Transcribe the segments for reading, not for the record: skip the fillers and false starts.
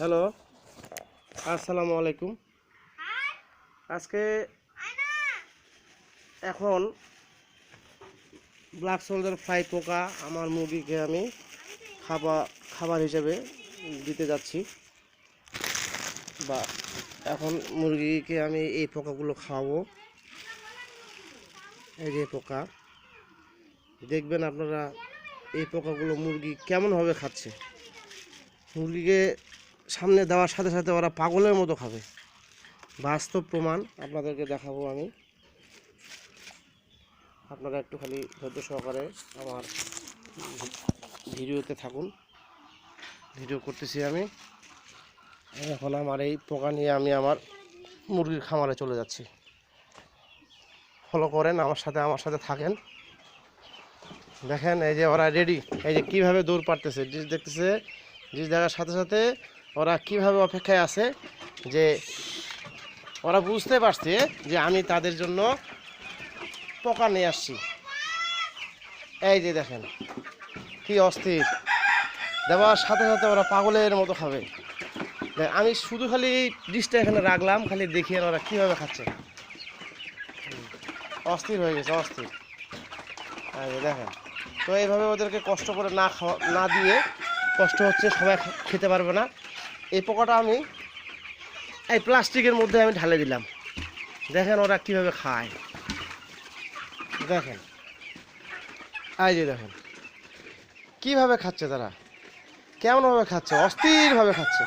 Hello, আসসালামু আলাইকুম। আজকে এখন ব্ল্যাক সোলজার ফ্লাই পোকা আমার মুরগিকে আমি খাবার হিসেবে দিতে যাচ্ছি। বা এখন মুরগিকে আমি এই পোকাগুলো খাওয়াবো। এই যে পোকা, দেখবেন আপনারা এই পোকাগুলো মুরগি কেমনভাবে খাচ্ছে। মুরগিকে সামনে দেওয়ার সাথে সাথে ওরা পাগলের মতো খাবে। বাস্তব প্রমাণ আপনাদেরকে দেখাবো আমি। আপনারা একটু খালি ধৈর্য সহকারে আমার ভিডিওতে থাকুন। ভিডিও করতেছি আমি। এখন আমার এই পোকা নিয়ে আমি আমার মুরগির খামারে চলে যাচ্ছি। ফলো করেন, আমার সাথে থাকেন। দেখেন এই যে ওরা রেডি, এই যে কীভাবে দৌড় পারতেছে। ডিশ দেখতেছে, ডিশ দেখার সাথে সাথে ওরা কীভাবে অপেক্ষায় আছে যে ওরা বুঝতে পারছে যে আমি তাদের জন্য পোকা নিয়ে আসছি। এই যে দেখেন কি অস্থির, দেওয়ার সাথে সাথে ওরা পাগলের মতো খাবে। আমি শুধু খালি এই ডিশটা এখানে রাখলাম, খালি দেখিয়ে ওরা কীভাবে খাচ্ছে। অস্থির হয়ে গেছে, অস্থির। দেখেন তো এইভাবে ওদেরকে কষ্ট করে না দিয়ে, কষ্ট হচ্ছে, সবাই খেতে পারবে না। এই পোকাটা আমি এই প্লাস্টিকের মধ্যে আমি ঢালে দিলাম। দেখেন ওরা কীভাবে খায়। দেখেন এই যে দেখেন কীভাবে খাচ্ছে, তারা কেমনভাবে খাচ্ছে, অস্থিরভাবে খাচ্ছে।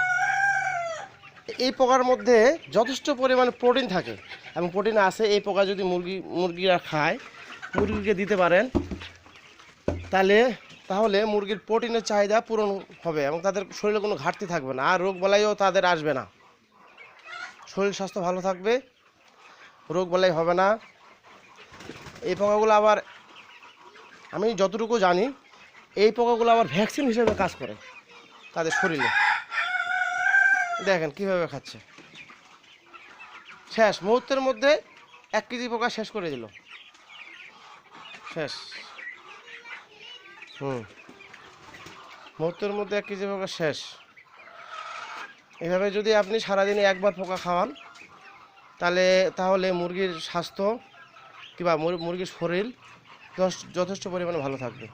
এই পোকার মধ্যে যথেষ্ট পরিমাণে প্রোটিন থাকে এবং প্রোটিন আছে। এই পোকা যদি মুরগিরা খায়, মুরগিকে দিতে পারেন, তাহলে মুরগির প্রোটিনের চাহিদা পূরণ হবে এবং তাদের শরীরে কোনো ঘাটতি থাকবে না, আর রোগ বালাইও তাদের আসবে না। শরীর স্বাস্থ্য ভালো থাকবে, রোগ বালাই হবে না। এই পোকাগুলো আবার আমি যতটুকু জানি, এই পোকাগুলো আবার ভ্যাকসিন হিসেবে কাজ করে তাদের শরীরে। দেখেন কীভাবে খাচ্ছে। শেষ মুহূর্তের মধ্যে 1 কেজি পোকা শেষ করে দিল। শেষ। মুহূর্তের মধ্যে 1 কেজি পোকা শেষ। এভাবে যদি আপনি সারাদিনে একবার পোকা খাওয়ান, তাহলে মুরগির স্বাস্থ্য কিংবা মুরগির শরীর যথেষ্ট পরিমাণে ভালো থাকবে।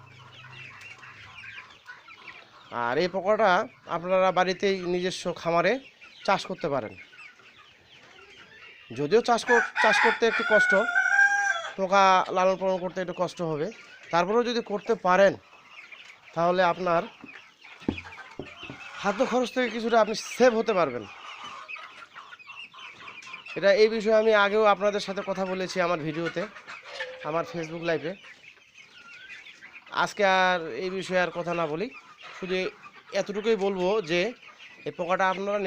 আর এই পোকাটা আপনারা বাড়িতেই নিজস্ব খামারে চাষ করতে পারেন। যদিও চাষ করতে একটু কষ্ট, পোকা লালন পালন করতে একটু কষ্ট হবে, তারপরেও যদি করতে পারেন তাহলে আপনার খাদ্য খরচ থেকে কিছুটা আপনি সেভ হতে পারবেন। এই বিষয়ে আমি আগেও আপনাদের সাথে কথা বলেছি আমার ভিডিওতে, আমার ফেসবুক লাইভে। আজকে আর এই বিষয়ে আর কথা না বলি, শুধু এতটুকুই বলবো যে এই পোকাটা আপনারা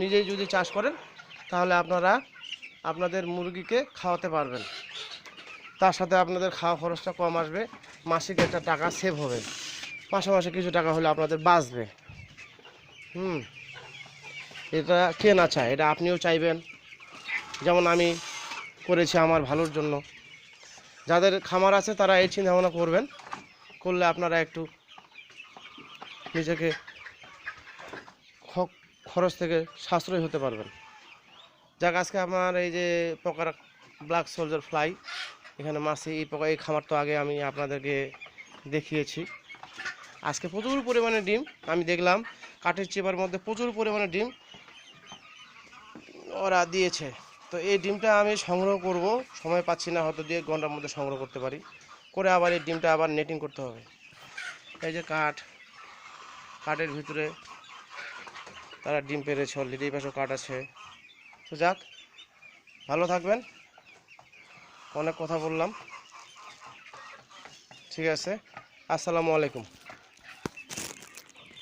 নিজেই যদি চাষ করেন, তাহলে আপনারা আপনাদের মুরগিকে খাওয়াতে পারবেন। তার সাথে আপনাদের খাওয়া খরচটা কম আসবে, মাসিক একটা টাকা সেভ হবে, মাসে মাসে কিছু টাকা হলে আপনাদের বাঁচবে। এটা কে না চায়, এটা আপনিও চাইবেন, যেমন আমি করেছি আমার ভালোর জন্য। যাদের খামার আছে তারা এই চিন্তা ভাবনা করলে আপনারা একটু নিজেকে খরচ থেকে সাশ্রয় হতে পারবেন। যাক, আজকে আমার এই যে পোকার ব্ল্যাক সোলজার ফ্লাই এখানে মাছি, এই খামার তো আগে আমি আপনাদেরকে দেখিয়েছি। আজকে প্রচুর পরিমাণে ডিম আমি দেখলাম, কাঠের চেপার মধ্যে প্রচুর পরিমাণে ডিম ওরা দিয়েছে। তো এই ডিমটা আমি সংগ্রহ করব, সময় পাচ্ছি না, হয়তো 2-1 ঘন্টার মধ্যে সংগ্রহ করতে পারি, করে আবার এই ডিমটা আবার নেটিং করতে হবে। এই যে কাঠের ভিতরে তারা ডিম পেড়েছে অলরেডি, এই পাশেও কাঠ আছে। তো যাক, ভালো থাকবেন। অনেক কথা বললাম, ঠিক আছে। আসসালামু আলাইকুম।